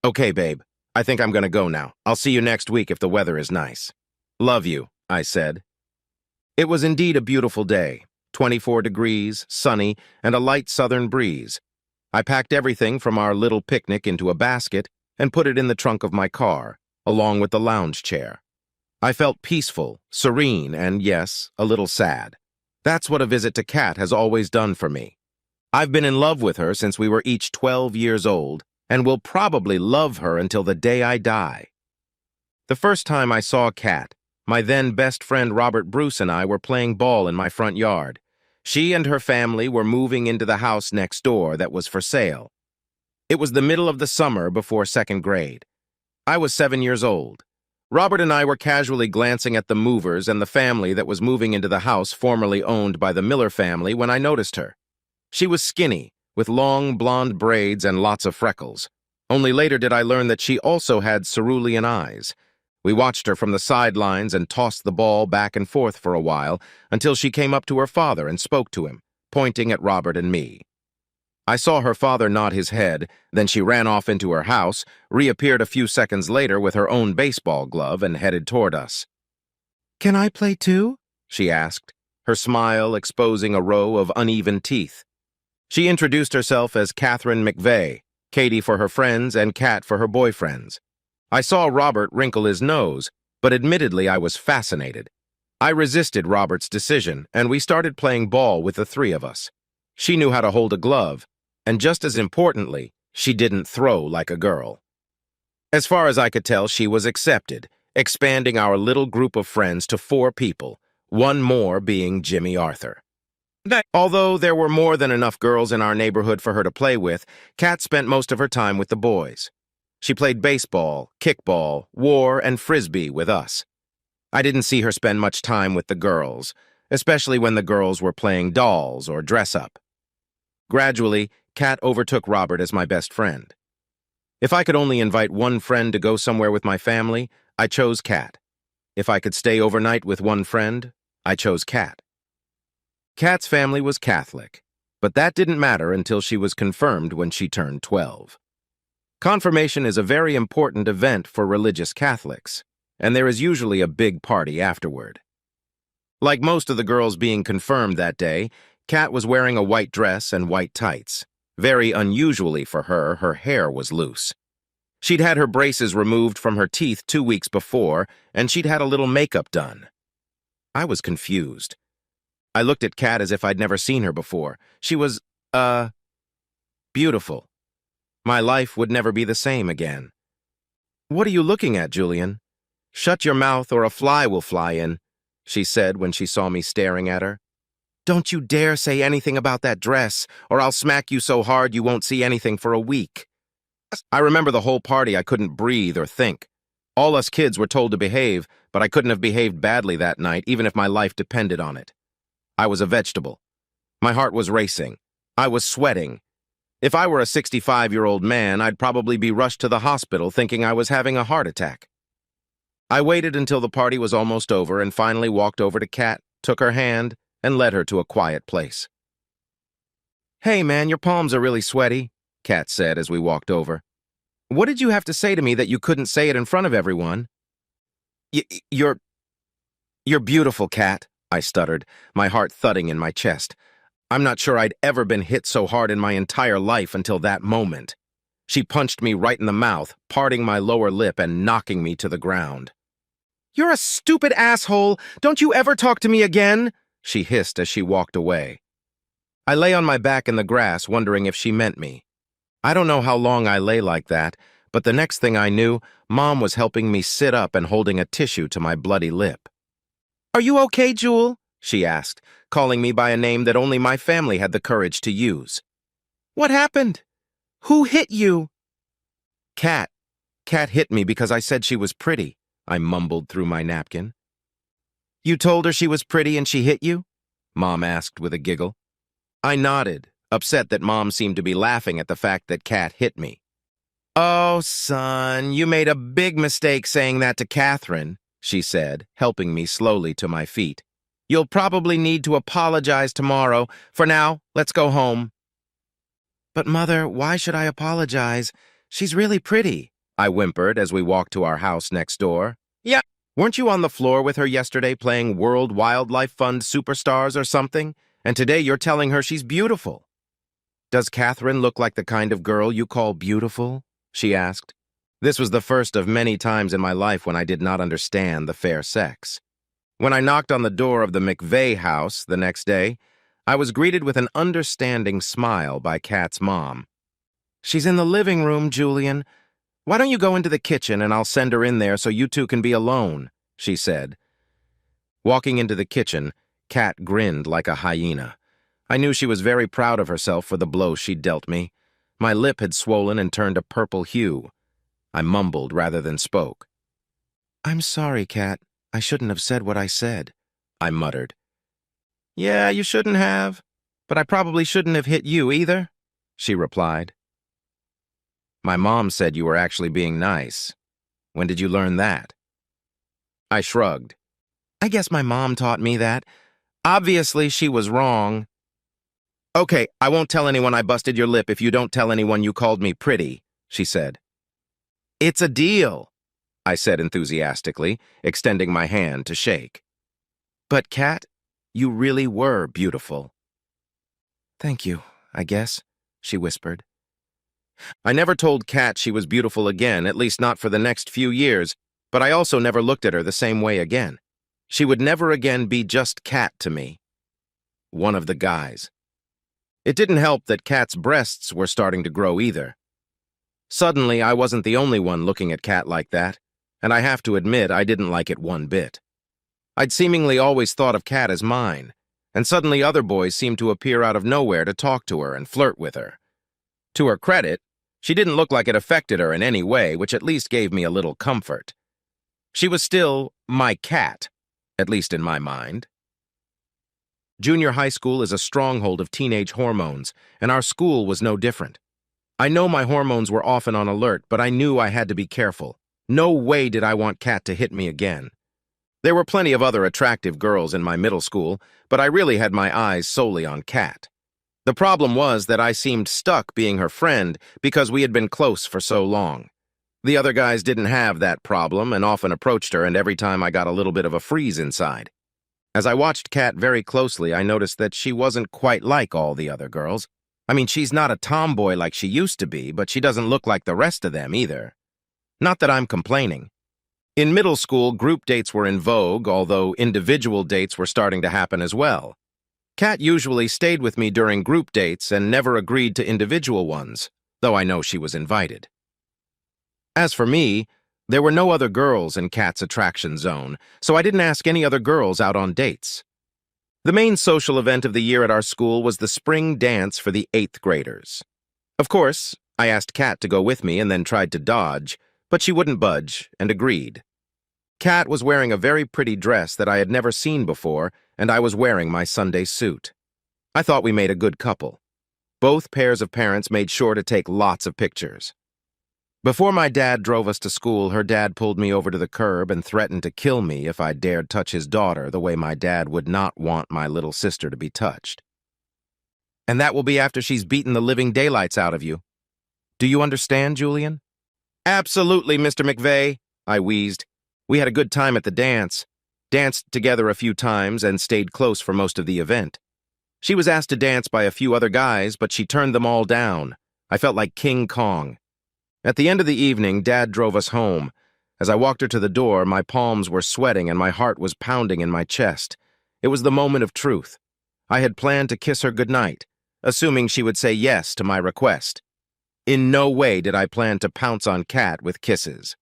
Okay, babe. I think I'm gonna go now. I'll see you next week if the weather is nice. Love you, I said. It was indeed a beautiful day. 24 degrees, sunny, and a light southern breeze. I packed everything from our little picnic into a basket and put it in the trunk of my car, along with the lounge chair. I felt peaceful, serene, and yes, a little sad. That's what a visit to Kat has always done for me. I've been in love with her since we were each 12 years old, and will probably love her until the day I die. The first time I saw Kat, my then best friend Robert Bruce and I were playing ball in my front yard. She and her family were moving into the house next door that was for sale. It was the middle of the summer before second grade. I was 7 years old. Robert and I were casually glancing at the movers and the family that was moving into the house formerly owned by the Miller family when I noticed her. She was skinny, with long blonde braids and lots of freckles. Only later did I learn that she also had cerulean eyes. We watched her from the sidelines and tossed the ball back and forth for a while until she came up to her father and spoke to him, pointing at Robert and me. I saw her father nod his head, then she ran off into her house, reappeared a few seconds later with her own baseball glove and headed toward us. "Can I play too?" she asked, her smile exposing a row of uneven teeth. She introduced herself as Catherine McVeigh, Katie for her friends and Kat for her boyfriends. I saw Robert wrinkle his nose, but admittedly I was fascinated. I resisted Robert's decision, and we started playing ball with the three of us. She knew how to hold a glove, and just as importantly, she didn't throw like a girl. As far as I could tell, she was accepted, expanding our little group of friends to 4 people, one more being Jimmy Arthur. Although there were more than enough girls in our neighborhood for her to play with, Kat spent most of her time with the boys. She played baseball, kickball, war, and frisbee with us. I didn't see her spend much time with the girls, especially when the girls were playing dolls or dress-up. Gradually, Kat overtook Robert as my best friend. If I could only invite one friend to go somewhere with my family, I chose Kat. If I could stay overnight with one friend, I chose Kat. Kat's family was Catholic, but that didn't matter until she was confirmed when she turned 12. Confirmation is a very important event for religious Catholics, and there is usually a big party afterward. Like most of the girls being confirmed that day, Kat was wearing a white dress and white tights. Very unusually for her, her hair was loose. She'd had her braces removed from her teeth 2 weeks before, and she'd had a little makeup done. I was confused. I looked at Kat as if I'd never seen her before. She was, beautiful. My life would never be the same again. "What are you looking at, Julian?" "Shut your mouth or a fly will fly in," she said when she saw me staring at her. "Don't you dare say anything about that dress, or I'll smack you so hard you won't see anything for a week." I remember the whole party. I couldn't breathe or think. All us kids were told to behave, but I couldn't have behaved badly that night, even if my life depended on it. I was a vegetable. My heart was racing. I was sweating. If I were a 65-year-old man, I'd probably be rushed to the hospital thinking I was having a heart attack. I waited until the party was almost over and finally walked over to Kat, took her hand, and led her to a quiet place. "Hey, man, your palms are really sweaty," Kat said as we walked over. "What did you have to say to me that you couldn't say it in front of everyone?" You're beautiful, Kat," I stuttered, my heart thudding in my chest. I'm not sure I'd ever been hit so hard in my entire life until that moment. She punched me right in the mouth, parting my lower lip and knocking me to the ground. "You're a stupid asshole! Don't you ever talk to me again!" she hissed as she walked away. I lay on my back in the grass, wondering if she meant me. I don't know how long I lay like that, but the next thing I knew, Mom was helping me sit up and holding a tissue to my bloody lip. "Are you okay, Jewel?" she asked, calling me by a name that only my family had the courage to use. "What happened? Who hit you?" "Kat. Kat hit me because I said she was pretty," I mumbled through my napkin. "You told her she was pretty and she hit you?" Mom asked with a giggle. I nodded, upset that Mom seemed to be laughing at the fact that Kat hit me. "Oh, son, you made a big mistake saying that to Catherine," she said, helping me slowly to my feet. "You'll probably need to apologize tomorrow. For now, let's go home." "But, Mother, why should I apologize? She's really pretty, I whimpered as we walked to our house next door. Yeah, weren't you on the floor with her yesterday playing World Wildlife Fund Superstars or something? And today you're telling her she's beautiful. Does Catherine look like the kind of girl you call beautiful? She asked. This was the first of many times in my life when I did not understand the fair sex. When I knocked on the door of the McVeigh house the next day, I was greeted with an understanding smile by Kat's mom. She's in the living room, Julian. Why don't you go into the kitchen and I'll send her in there so you two can be alone, she said. Walking into the kitchen, Kat grinned like a hyena. I knew she was very proud of herself for the blow she'd dealt me. My lip had swollen and turned a purple hue. I mumbled rather than spoke. I'm sorry, Kat. I shouldn't have said what I said, I muttered. Yeah, you shouldn't have, but I probably shouldn't have hit you either, she replied. My mom said you were actually being nice. When did you learn that? I shrugged. I guess my mom taught me that. Obviously, she was wrong. Okay, I won't tell anyone I busted your lip if you don't tell anyone you called me pretty, she said. It's a deal, I said enthusiastically, extending my hand to shake. But, Kat, you really were beautiful. Thank you, I guess, she whispered. I never told Kat she was beautiful again, at least not for the next few years, but I also never looked at her the same way again. She would never again be just Kat to me. One of the guys. It didn't help that Kat's breasts were starting to grow either. Suddenly, I wasn't the only one looking at Kat like that, and I have to admit I didn't like it one bit. I'd seemingly always thought of Kat as mine, and suddenly other boys seemed to appear out of nowhere to talk to her and flirt with her. To her credit, she didn't look like it affected her in any way, which at least gave me a little comfort. She was still my Kat, at least in my mind. Junior high school is a stronghold of teenage hormones, and our school was no different. I know my hormones were often on alert, but I knew I had to be careful. No way did I want Kat to hit me again. There were plenty of other attractive girls in my middle school, but I really had my eyes solely on Kat. The problem was that I seemed stuck being her friend because we had been close for so long. The other guys didn't have that problem and often approached her, and every time I got a little bit of a freeze inside. As I watched Kat very closely, I noticed that she wasn't quite like all the other girls. I mean, she's not a tomboy like she used to be, but she doesn't look like the rest of them either. Not that I'm complaining. In middle school, group dates were in vogue, although individual dates were starting to happen as well. Kat usually stayed with me during group dates and never agreed to individual ones, though I know she was invited. As for me, there were no other girls in Kat's attraction zone, so I didn't ask any other girls out on dates. The main social event of the year at our school was the spring dance for the 8th graders. Of course, I asked Kat to go with me and then tried to dodge, but she wouldn't budge and agreed. Kat was wearing a very pretty dress that I had never seen before, and I was wearing my Sunday suit. I thought we made a good couple. Both pairs of parents made sure to take lots of pictures. Before my dad drove us to school, her dad pulled me over to the curb and threatened to kill me if I dared touch his daughter the way my dad would not want my little sister to be touched. And that will be after she's beaten the living daylights out of you. Do you understand, Julian? Absolutely, Mr. McVeigh, I wheezed. We had a good time at the dance, danced together a few times, and stayed close for most of the event. She was asked to dance by a few other guys, but she turned them all down. I felt like King Kong. At the end of the evening, Dad drove us home. As I walked her to the door, my palms were sweating and my heart was pounding in my chest. It was the moment of truth. I had planned to kiss her goodnight, assuming she would say yes to my request. In no way did I plan to pounce on Kat with kisses.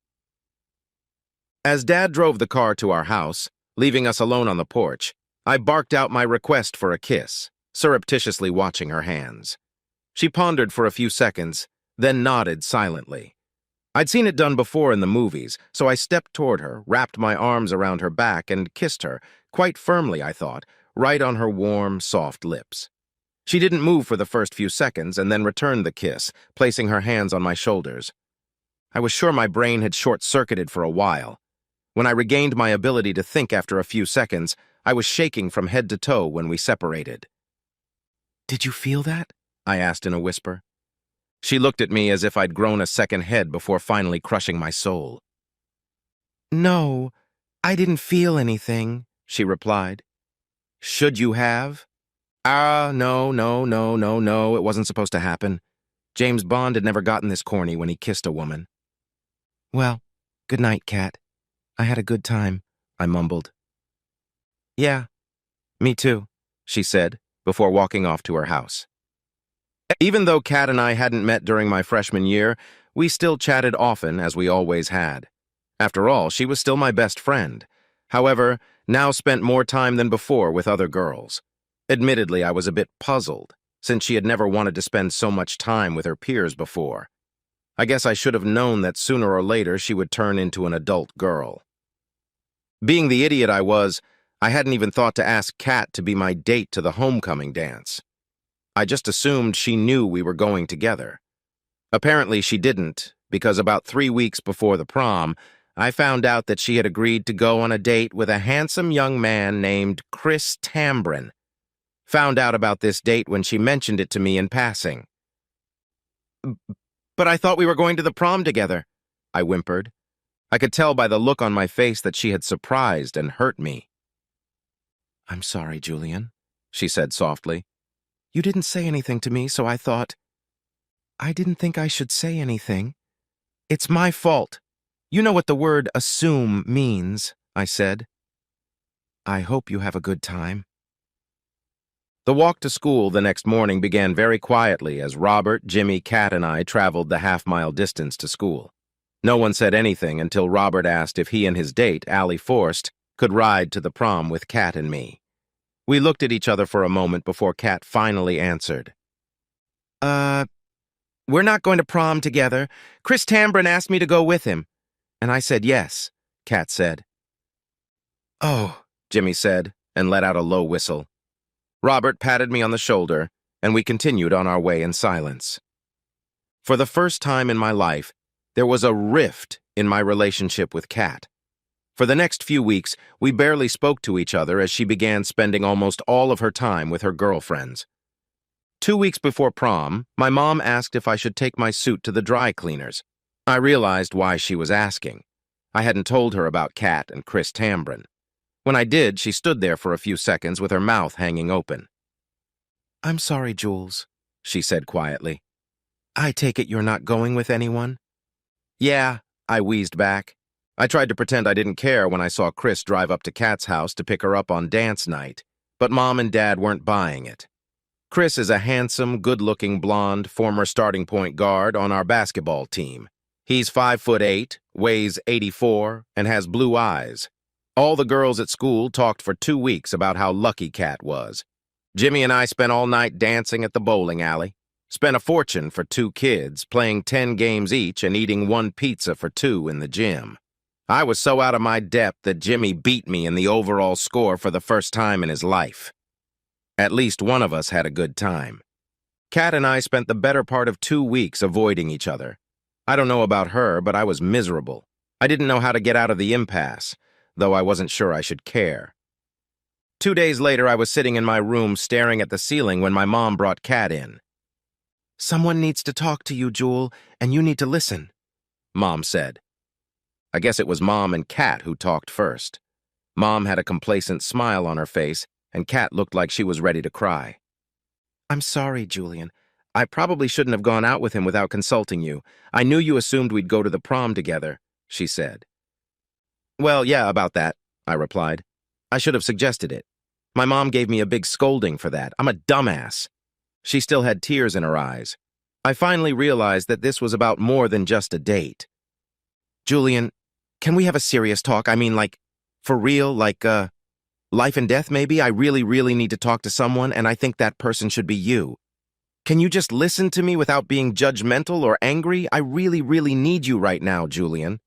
As Dad drove the car to our house, leaving us alone on the porch, I barked out my request for a kiss, surreptitiously watching her hands. She pondered for a few seconds, then nodded silently. I'd seen it done before in the movies, so I stepped toward her, wrapped my arms around her back, and kissed her, quite firmly, I thought, right on her warm, soft lips. She didn't move for the first few seconds and then returned the kiss, placing her hands on my shoulders. I was sure my brain had short-circuited for a while. When I regained my ability to think after a few seconds, I was shaking from head to toe when we separated. "Did you feel that?" I asked in a whisper. She looked at me as if I'd grown a second head before finally crushing my soul. "No, I didn't feel anything," she replied. "Should you have?" No, no, no, no, no, it wasn't supposed to happen. James Bond had never gotten this corny when he kissed a woman. "Well, good night, Kat. I had a good time," I mumbled. "Yeah, me too," she said, before walking off to her house. Even though Kat and I hadn't met during my freshman year, we still chatted often, as we always had. After all, she was still my best friend. However, now spent more time than before with other girls. Admittedly, I was a bit puzzled, since she had never wanted to spend so much time with her peers before. I guess I should have known that sooner or later she would turn into an adult girl. Being the idiot I was, I hadn't even thought to ask Kat to be my date to the homecoming dance. I just assumed she knew we were going together. Apparently she didn't, because about 3 weeks before the prom, I found out that she had agreed to go on a date with a handsome young man named Chris Tambrin. Found out about this date when she mentioned it to me in passing. "But I thought we were going to the prom together," I whimpered. I could tell by the look on my face that she had surprised and hurt me. "I'm sorry, Julian," she said softly. "You didn't say anything to me, so I thought—" "I didn't think I should say anything. It's my fault. You know what the word assume means," I said. "I hope you have a good time." The walk to school the next morning began very quietly as Robert, Jimmy, Kat, and I traveled the half-mile distance to school. No one said anything until Robert asked if he and his date, Allie Forst, could ride to the prom with Kat and me. We looked at each other for a moment before Kat finally answered. We're not going to prom together. Chris Tambrin asked me to go with him." And I said yes, Kat said. "Oh," Jimmy said, and let out a low whistle. Robert patted me on the shoulder, and we continued on our way in silence. For the first time in my life, there was a rift in my relationship with Kat. For the next few weeks, we barely spoke to each other as she began spending almost all of her time with her girlfriends. 2 weeks before prom, my mom asked if I should take my suit to the dry cleaners. I realized why she was asking. I hadn't told her about Kat and Chris Tambrin. When I did, she stood there for a few seconds with her mouth hanging open. "I'm sorry, Jules," she said quietly. "I take it you're not going with anyone?" "Yeah," I wheezed back. I tried to pretend I didn't care when I saw Chris drive up to Kat's house to pick her up on dance night, but Mom and Dad weren't buying it. Chris is a handsome, good-looking blonde former starting point guard on our basketball team. He's 5'8", weighs 84, and has blue eyes. All the girls at school talked for 2 weeks about how lucky Kat was. Jimmy and I spent all night dancing at the bowling alley. Spent a fortune for 2 kids, playing 10 games each and eating 1 pizza for 2 in the gym. I was so out of my depth that Jimmy beat me in the overall score for the first time in his life. At least one of us had a good time. Kat and I spent the better part of 2 weeks avoiding each other. I don't know about her, but I was miserable. I didn't know how to get out of the impasse, though I wasn't sure I should care. 2 days later, I was sitting in my room staring at the ceiling when my mom brought Kat in. "Someone needs to talk to you, Jewel, and you need to listen," Mom said. I guess it was Mom and Kat who talked first. Mom had a complacent smile on her face, and Kat looked like she was ready to cry. "I'm sorry, Julian. I probably shouldn't have gone out with him without consulting you. I knew you assumed we'd go to the prom together," she said. "Well, yeah, about that," I replied. "I should have suggested it. My mom gave me a big scolding for that. I'm a dumbass." She still had tears in her eyes. I finally realized that this was about more than just a date. "Julian, can we have a serious talk? I mean, like, for real, like, life and death maybe? I really need to talk to someone, and I think that person should be you. Can you just listen to me without being judgmental or angry? I really need you right now, Julian."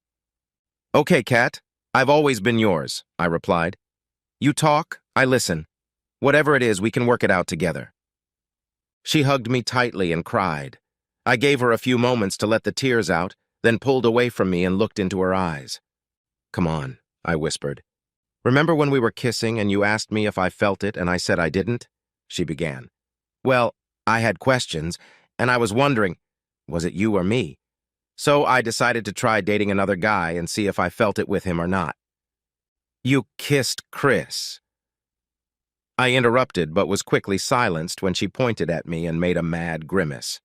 "Okay, Kat. I've always been yours," I replied. "You talk, I listen. Whatever it is, we can work it out together." She hugged me tightly and cried. I gave her a few moments to let the tears out, then pulled away from me and looked into her eyes. "Come on," I whispered. "Remember when we were kissing and you asked me if I felt it and I said I didn't?" She began. "Well, I had questions, and I was wondering—" Was it you or me? So I decided to try dating another guy and see if I felt it with him or not. You kissed Chris. I interrupted, but was quickly silenced when she pointed at me and made a mad grimace.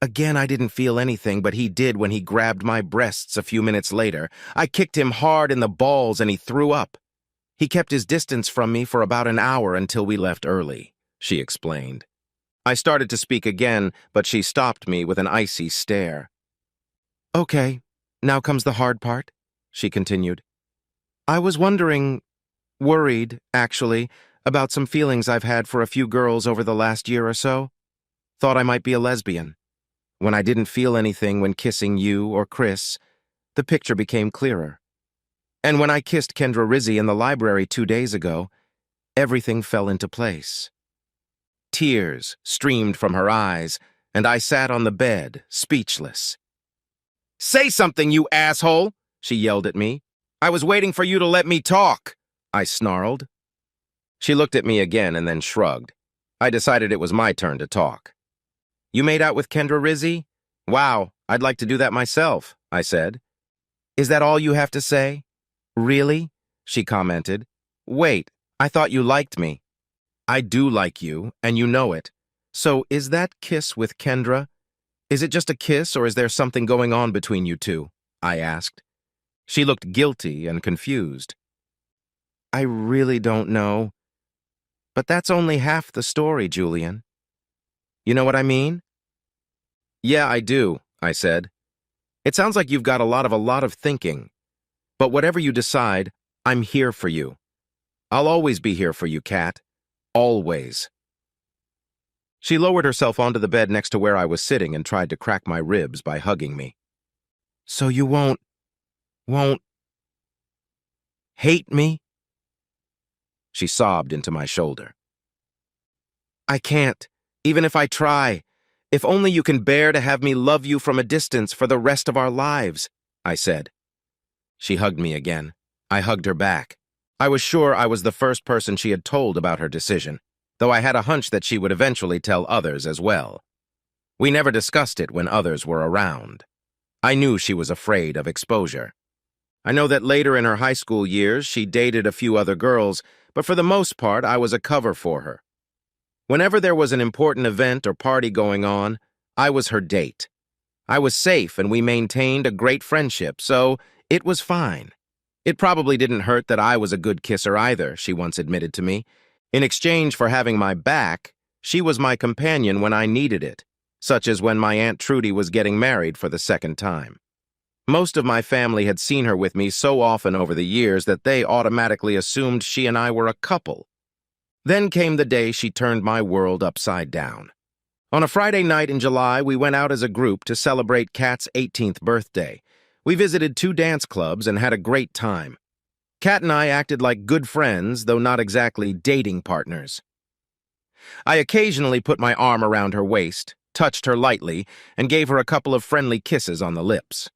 Again, I didn't feel anything, but he did when he grabbed my breasts a few minutes later. I kicked him hard in the balls and he threw up. He kept his distance from me for about an hour until we left early, she explained. I started to speak again, but she stopped me with an icy stare. Okay, now comes the hard part, she continued. I was worried, actually, about some feelings I've had for a few girls over the last year or so. Thought I might be a lesbian. When I didn't feel anything when kissing you or Chris, the picture became clearer. And when I kissed Kendra Rizzi in the library 2 days ago, everything fell into place. Tears streamed from her eyes, and I sat on the bed, speechless. Say something, you asshole, she yelled at me. I was waiting for you to let me talk, I snarled. She looked at me again and then shrugged. I decided it was my turn to talk. You made out with Kendra Rizzi? Wow, I'd like to do that myself, I said. Is that all you have to say? Really? She commented. Wait, I thought you liked me. I do like you, and you know it. So is that kiss with Kendra? Is it just a kiss, or is there something going on between you two? I asked. She looked guilty and confused. I really don't know. But that's only half the story, Julian. You know what I mean? Yeah, I do, I said. It sounds like you've got a lot of thinking. But whatever you decide, I'm here for you. I'll always be here for you, Kat. Always. She lowered herself onto the bed next to where I was sitting and tried to crack my ribs by hugging me. So you won't hate me? She sobbed into my shoulder. I can't, even if I try. If only you can bear to have me love you from a distance for the rest of our lives, I said. She hugged me again. I hugged her back. I was sure I was the first person she had told about her decision, though I had a hunch that she would eventually tell others as well. We never discussed it when others were around. I knew she was afraid of exposure. I know that later in her high school years, she dated a few other girls, but for the most part, I was a cover for her. Whenever there was an important event or party going on, I was her date. I was safe and we maintained a great friendship, so it was fine. It probably didn't hurt that I was a good kisser either, she once admitted to me. In exchange for having my back, she was my companion when I needed it, such as when my Aunt Trudy was getting married for the second time. Most of my family had seen her with me so often over the years that they automatically assumed she and I were a couple. Then came the day she turned my world upside down. On a Friday night in July, we went out as a group to celebrate Kat's 18th birthday. We visited 2 dance clubs and had a great time. Kat and I acted like good friends, though not exactly dating partners. I occasionally put my arm around her waist, touched her lightly, and gave her a couple of friendly kisses on the lips.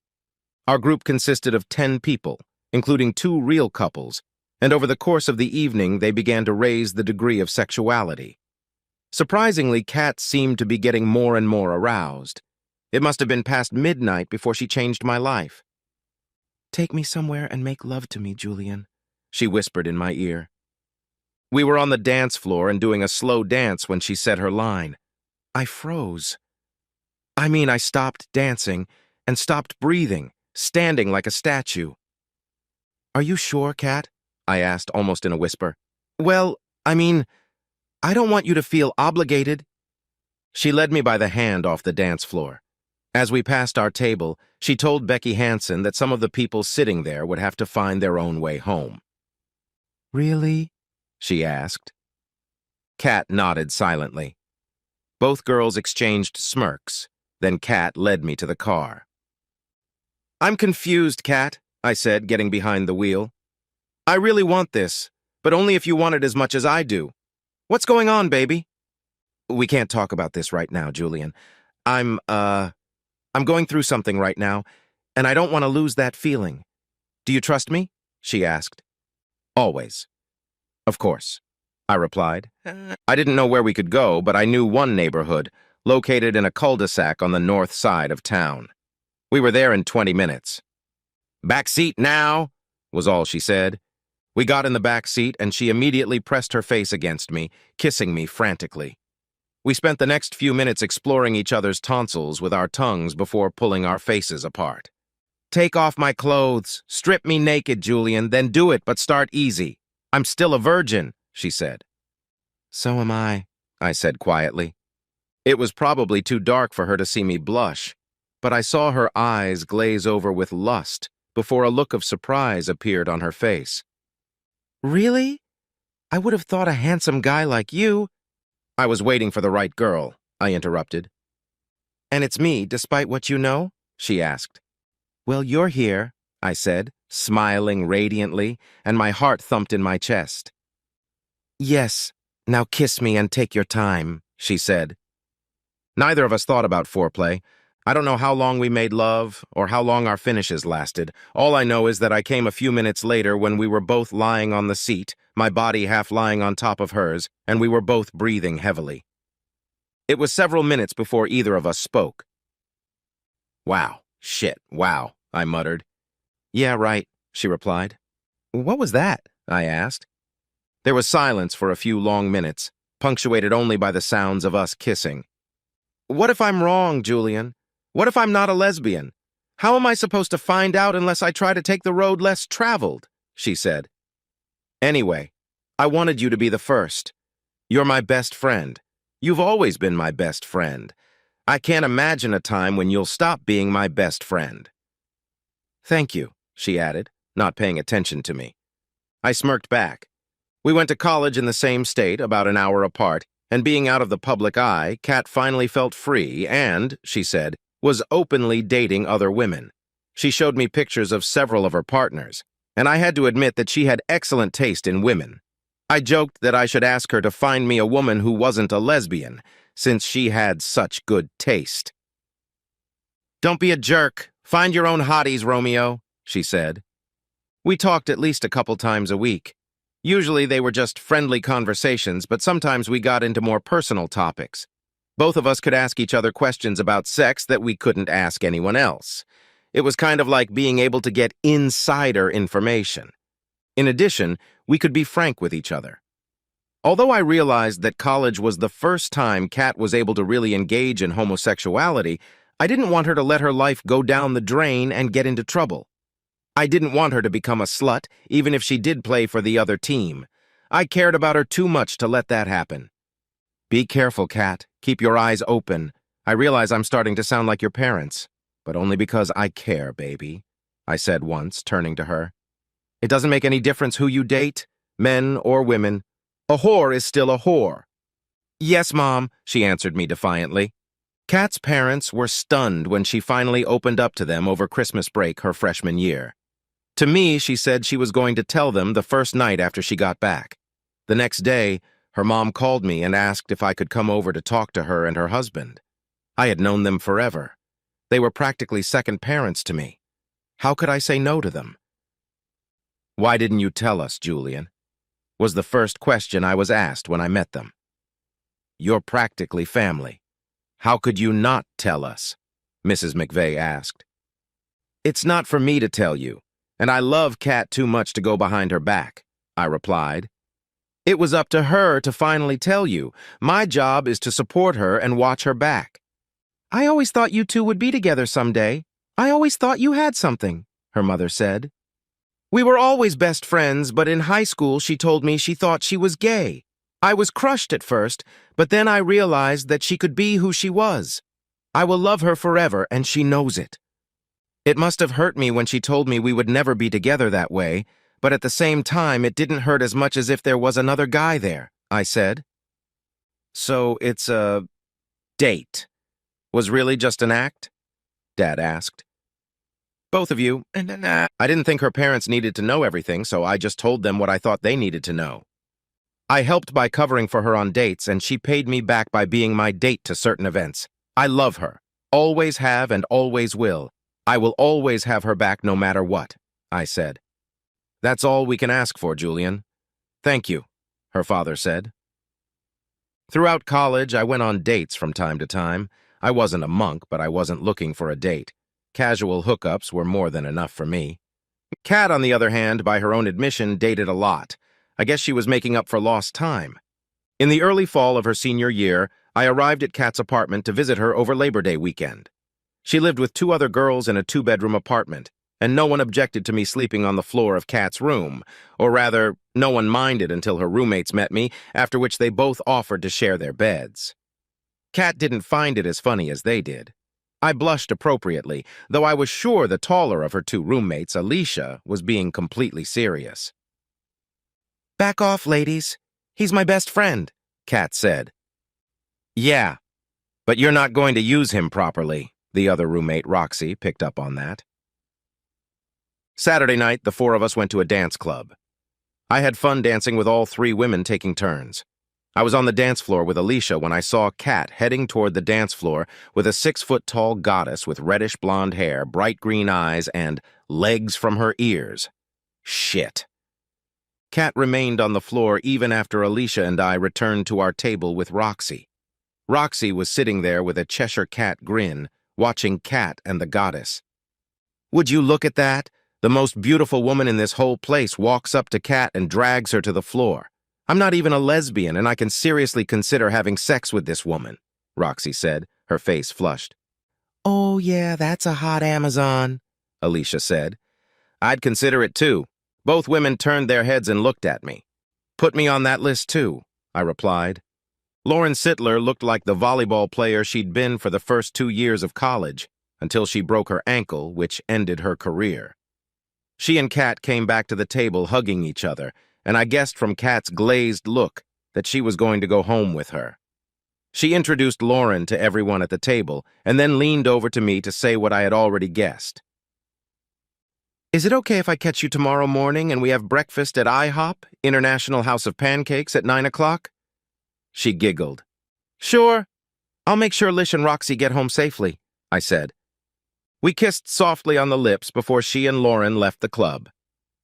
Our group consisted of 10 people, including 2 real couples, and over the course of the evening they began to raise the degree of sexuality. Surprisingly, Kat seemed to be getting more and more aroused. It must have been past midnight before she changed my life. Take me somewhere and make love to me, Julian, she whispered in my ear. We were on the dance floor and doing a slow dance when she said her line. I froze. I stopped dancing and stopped breathing, standing like a statue. Are you sure, Kat? I asked almost in a whisper. Well, I don't want you to feel obligated. She led me by the hand off the dance floor. As we passed our table, she told Becky Hansen that some of the people sitting there would have to find their own way home. Really? She asked. Kat nodded silently. Both girls exchanged smirks. Then Kat led me to the car. I'm confused, Kat, I said, getting behind the wheel. I really want this, but only if you want it as much as I do. What's going on, baby? We can't talk about this right now, Julian. I'm going through something right now, and I don't want to lose that feeling. Do you trust me? She asked. Always. Of course, I replied. I didn't know where we could go, but I knew one neighborhood, located in a cul-de-sac on the north side of town. We were there in 20 minutes. "Back seat now," was all she said. We got in the back seat, and she immediately pressed her face against me, kissing me frantically. We spent the next few minutes exploring each other's tonsils with our tongues before pulling our faces apart. "Take off my clothes. Strip me naked, Julian, then do it, but start easy. I'm still a virgin," she said. "So am I," said quietly. It was probably too dark for her to see me blush, but I saw her eyes glaze over with lust before a look of surprise appeared on her face. "Really? I would have thought a handsome guy like you—" "I was waiting for the right girl," I interrupted. "And it's me, despite what you know?" she asked. "Well, you're here," I said, smiling radiantly, and my heart thumped in my chest. "Yes, now kiss me and take your time," she said. Neither of us thought about foreplay. I don't know how long we made love or how long our finishes lasted. All I know is that I came a few minutes later when we were both lying on the seat, my body half lying on top of hers, and we were both breathing heavily. It was several minutes before either of us spoke. "Wow, shit, wow," I muttered. "Yeah, right," she replied. "What was that?" I asked. There was silence for a few long minutes, punctuated only by the sounds of us kissing. "What if I'm wrong, Julian? What if I'm not a lesbian? How am I supposed to find out unless I try to take the road less traveled?" she said. "Anyway, I wanted you to be the first. You're my best friend. You've always been my best friend. I can't imagine a time when you'll stop being my best friend." "Thank you," she added, not paying attention to me. I smirked back. We went to college in the same state, about an hour apart, and being out of the public eye, Kat finally felt free and, she said, was openly dating other women. She showed me pictures of several of her partners, and I had to admit that she had excellent taste in women. I joked that I should ask her to find me a woman who wasn't a lesbian, since she had such good taste. "Don't be a jerk. Find your own hotties, Romeo," she said. We talked at least a couple times a week. Usually they were just friendly conversations, but sometimes we got into more personal topics. Both of us could ask each other questions about sex that we couldn't ask anyone else. It was kind of like being able to get insider information. In addition, we could be frank with each other. Although I realized that college was the first time Kat was able to really engage in homosexuality, I didn't want her to let her life go down the drain and get into trouble. I didn't want her to become a slut, even if she did play for the other team. I cared about her too much to let that happen. "Be careful, Kat. Keep your eyes open. I realize I'm starting to sound like your parents, but only because I care, baby," I said once, turning to her. "It doesn't make any difference who you date, men or women. A whore is still a whore." "Yes, Mom," she answered me defiantly. Kat's parents were stunned when she finally opened up to them over Christmas break her freshman year. To me, she said she was going to tell them the first night after she got back. The next day, her mom called me and asked if I could come over to talk to her and her husband. I had known them forever. They were practically second parents to me. How could I say no to them? "Why didn't you tell us, Julian?" was the first question I was asked when I met them. "You're practically family. How could you not tell us?" Mrs. McVeigh asked. "It's not for me to tell you, and I love Kat too much to go behind her back," I replied. "It was up to her to finally tell you. My job is to support her and watch her back." "I always thought you two would be together someday. I always thought you had something," her mother said. "We were always best friends, but in high school she told me she thought she was gay. I was crushed at first, but then I realized that she could be who she was. I will love her forever, and she knows it. It must have hurt me when she told me we would never be together that way, but at the same time it didn't hurt as much as if there was another guy there," I said. "So it's a date. Was really just an act?" Dad asked. "Both of you, I didn't think her parents needed to know everything, so I just told them what I thought they needed to know. I helped by covering for her on dates, and she paid me back by being my date to certain events. I love her. Always have and always will. I will always have her back no matter what," I said. "That's all we can ask for, Julian." "Thank you," her father said. Throughout college, I went on dates from time to time. I wasn't a monk, but I wasn't looking for a date. Casual hookups were more than enough for me. Kat, on the other hand, by her own admission, dated a lot. I guess she was making up for lost time. In the early fall of her senior year, I arrived at Kat's apartment to visit her over Labor Day weekend. She lived with 2 other girls in a 2-bedroom apartment, and no one objected to me sleeping on the floor of Kat's room, or rather, no one minded until her roommates met me, after which they both offered to share their beds. Kat didn't find it as funny as they did. I blushed appropriately, though I was sure the taller of her 2 roommates, Alicia, was being completely serious. "Back off, ladies. He's my best friend," Kat said. "Yeah, but you're not going to use him properly," the other roommate, Roxy, picked up on that. Saturday night, the 4 of us went to a dance club. I had fun dancing with all 3 women taking turns. I was on the dance floor with Alicia when I saw Kat heading toward the dance floor with a 6-foot-tall goddess with reddish blonde hair, bright green eyes, and legs from her ears. Shit. Kat remained on the floor even after Alicia and I returned to our table with Roxy. Roxy was sitting there with a Cheshire cat grin, watching Kat and the goddess. "Would you look at that? The most beautiful woman in this whole place walks up to Kat and drags her to the floor. I'm not even a lesbian, and I can seriously consider having sex with this woman," Roxy said, her face flushed. "Oh, yeah, that's a hot Amazon," Alicia said. "I'd consider it too." Both women turned their heads and looked at me. "Put me on that list too," I replied. Lauren Sittler looked like the volleyball player she'd been for the first 2 years of college, until she broke her ankle, which ended her career. She and Kat came back to the table hugging each other, and I guessed from Kat's glazed look that she was going to go home with her. She introduced Lauren to everyone at the table, and then leaned over to me to say what I had already guessed. "Is it okay if I catch you tomorrow morning and we have breakfast at IHOP, International House of Pancakes, at 9 o'clock? She giggled. "Sure. I'll make sure Lish and Roxy get home safely," I said. We kissed softly on the lips before she and Lauren left the club.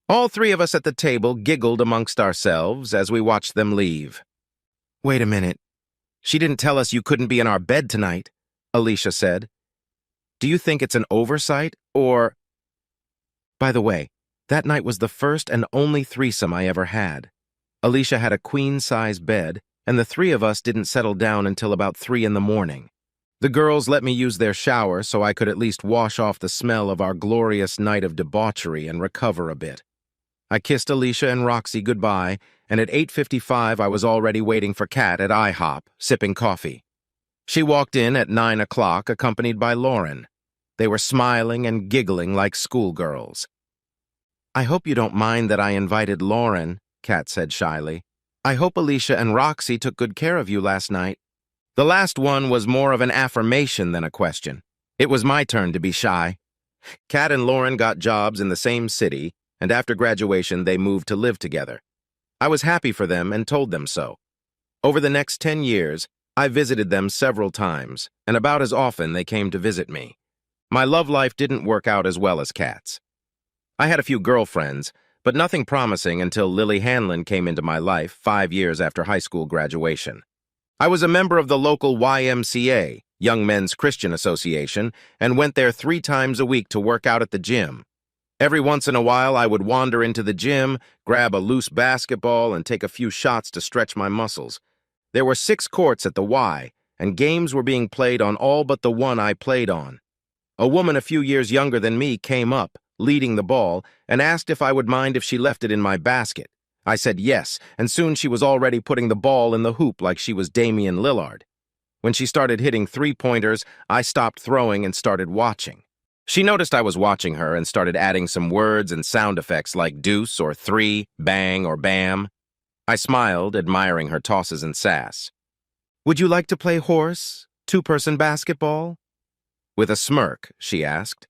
All 3 of us at the table giggled amongst ourselves as we watched them leave. "Wait a minute. She didn't tell us you couldn't be in our bed tonight," Alicia said. "Do you think it's an oversight, or—" By the way, that night was the first and only threesome I ever had. Alicia had a queen-size bed, and the 3 of us didn't settle down until about 3 in the morning. The girls let me use their shower so I could at least wash off the smell of our glorious night of debauchery and recover a bit. I kissed Alicia and Roxy goodbye, and at 8:55 I was already waiting for Kat at IHOP, sipping coffee. She walked in at 9 o'clock, accompanied by Lauren. They were smiling and giggling like schoolgirls. "I hope you don't mind that I invited Lauren," Kat said shyly. "I hope Alicia and Roxy took good care of you last night." The last one was more of an affirmation than a question. It was my turn to be shy. Kat and Lauren got jobs in the same city, and after graduation they moved to live together. I was happy for them and told them so. Over the next 10 years, I visited them several times, and about as often they came to visit me. My love life didn't work out as well as Kat's. I had a few girlfriends, but nothing promising until Lily Hanlon came into my life 5 years after high school graduation. I was a member of the local YMCA, Young Men's Christian Association, and went there 3 times a week to work out at the gym. Every once in a while, I would wander into the gym, grab a loose basketball, and take a few shots to stretch my muscles. There were 6 courts at the Y, and games were being played on all but the one I played on. A woman a few years younger than me came up, leading the ball, and asked if I would mind if she left it in my basket. I said yes, and soon she was already putting the ball in the hoop like she was Damian Lillard. When she started hitting 3-pointers, I stopped throwing and started watching. She noticed I was watching her and started adding some words and sound effects like deuce or 3, bang or bam. I smiled, admiring her tosses and sass. "Would you like to play horse, 2-person basketball?" With a smirk, she asked.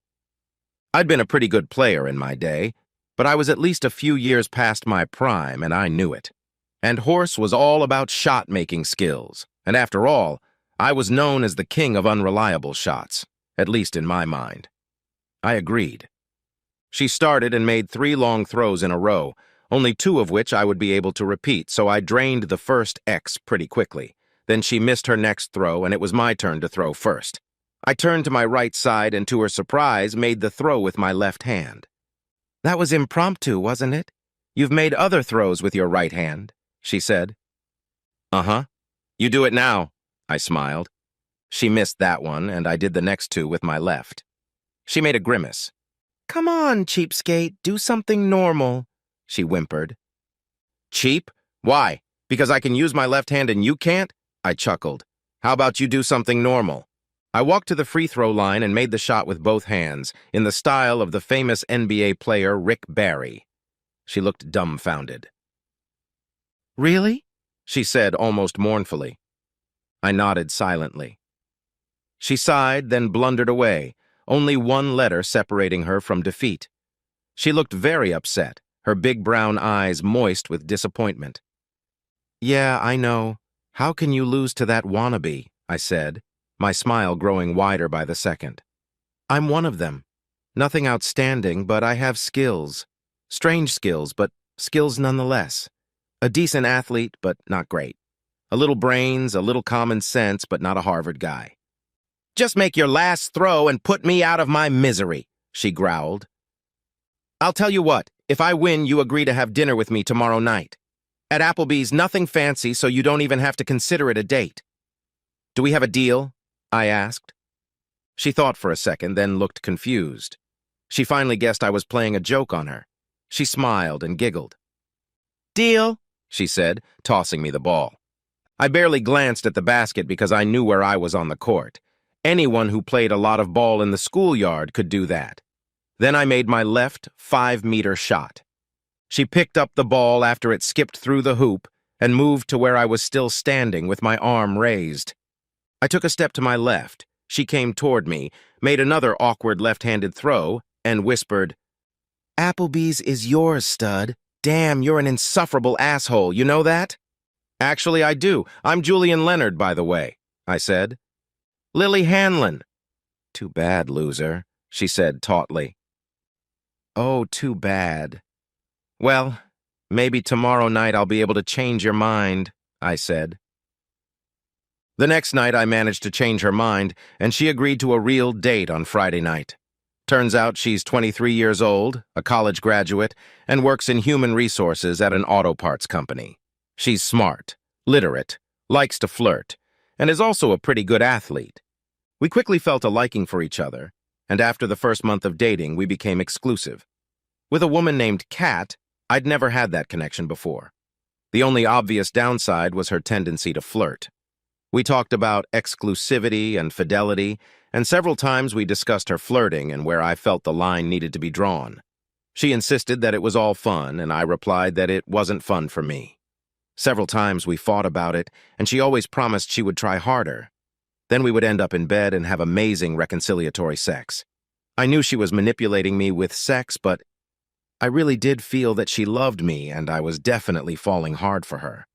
I'd been a pretty good player in my day, but I was at least a few years past my prime, and I knew it. And horse was all about shot-making skills, and after all, I was known as the king of unreliable shots, at least in my mind. I agreed. She started and made 3 long throws in a row, only 2 of which I would be able to repeat, so I drained the first X pretty quickly. Then she missed her next throw, and it was my turn to throw first. I turned to my right side and, to her surprise, made the throw with my left hand. "That was impromptu, wasn't it? You've made other throws with your right hand," she said. "Uh-huh. You do it now," I smiled. She missed that one, and I did the next two with my left. She made a grimace. "Come on, cheapskate, do something normal," she whimpered. "Cheap? Why? Because I can use my left hand and you can't?" I chuckled. "How about you do something normal?" I walked to the free throw line and made the shot with both hands, in the style of the famous NBA player Rick Barry. She looked dumbfounded. "Really?" she said almost mournfully. I nodded silently. She sighed, then blundered away, only one letter separating her from defeat. She looked very upset, her big brown eyes moist with disappointment. "Yeah, I know. How can you lose to that wannabe?" I said, my smile growing wider by the second. "I'm one of them. Nothing outstanding, but I have skills. Strange skills, but skills nonetheless. A decent athlete, but not great. A little brains, a little common sense, but not a Harvard guy." "Just make your last throw and put me out of my misery," she growled. "I'll tell you what, if I win, you agree to have dinner with me tomorrow night. At Applebee's, nothing fancy, so you don't even have to consider it a date." "Do we have a deal?" I asked. She thought for a second, then looked confused. She finally guessed I was playing a joke on her. She smiled and giggled. "Deal," she said, tossing me the ball. I barely glanced at the basket because I knew where I was on the court. Anyone who played a lot of ball in the schoolyard could do that. Then I made my left 5-meter shot. She picked up the ball after it skipped through the hoop and moved to where I was still standing with my arm raised. I took a step to my left. She came toward me, made another awkward left-handed throw, and whispered, "Applebee's is yours, stud. Damn, you're an insufferable asshole, you know that?" "Actually, I do. I'm Julian Leonard, by the way," I said. "Lily Hanlon." "Too bad, loser," she said tautly. "Oh, too bad. Well, maybe tomorrow night I'll be able to change your mind," I said. The next night I managed to change her mind, and she agreed to a real date on Friday night. Turns out she's 23 years old, a college graduate, and works in human resources at an auto parts company. She's smart, literate, likes to flirt, and is also a pretty good athlete. We quickly felt a liking for each other, and after the first month of dating, we became exclusive. With a woman named Kat, I'd never had that connection before. The only obvious downside was her tendency to flirt. We talked about exclusivity and fidelity, and several times we discussed her flirting and where I felt the line needed to be drawn. She insisted that it was all fun, and I replied that it wasn't fun for me. Several times we fought about it, and she always promised she would try harder. Then we would end up in bed and have amazing reconciliatory sex. I knew she was manipulating me with sex, but I really did feel that she loved me, and I was definitely falling hard for her.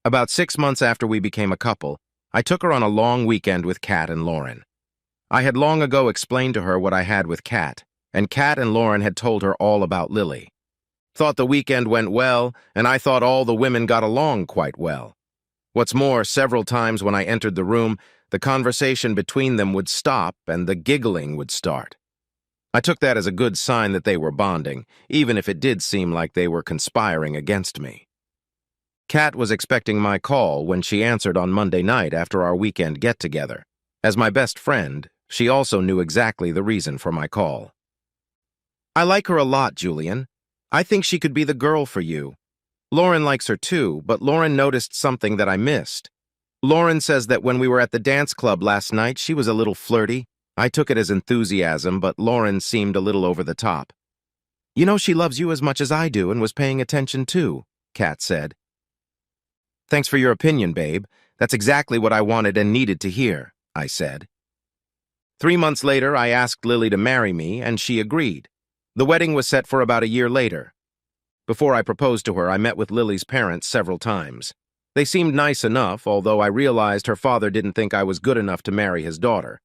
About 6 months after we became a couple, I took her on a long weekend with Kat and Lauren. I had long ago explained to her what I had with Kat, and Kat and Lauren had told her all about Lily. Thought the weekend went well, and I thought all the women got along quite well. What's more, several times when I entered the room, the conversation between them would stop and the giggling would start. I took that as a good sign that they were bonding, even if it did seem like they were conspiring against me. Kat was expecting my call when she answered on Monday night after our weekend get-together. As my best friend, she also knew exactly the reason for my call. "I like her a lot, Julian. I think she could be the girl for you. Lauren likes her too, but Lauren noticed something that I missed. Lauren says that when we were at the dance club last night, she was a little flirty. I took it as enthusiasm, but Lauren seemed a little over the top. You know she loves you as much as I do and was paying attention too," Kat said. "Thanks for your opinion, babe. That's exactly what I wanted and needed to hear," I said. 3 months later, I asked Lily to marry me, and she agreed. The wedding was set for about a year later. Before I proposed to her, I met with Lily's parents several times. They seemed nice enough, although I realized her father didn't think I was good enough to marry his daughter.